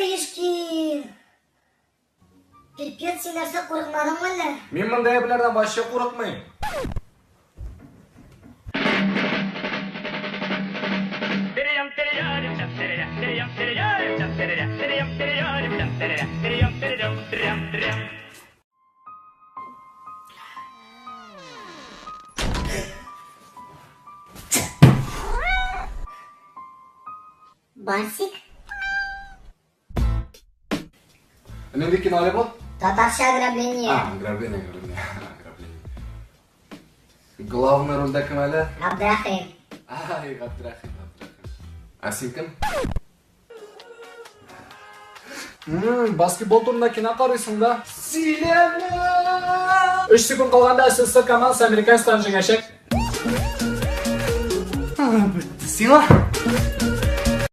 ешки. Пипец, сен нәрсе қорқмадың әлі? Мен мұндай әбілерден башы қорқмайым. Барсик? Ненде кино бол? Татарша ограбление. Ограбление. Главный рөлде кім әлі? Абдрахим. Ғабдрахим. А сен кім? Баскетбол турында кино қарайсың да? Селена! 3 секунд қалғанда СССР командасы американецтерден жеңешек. Бітті, сен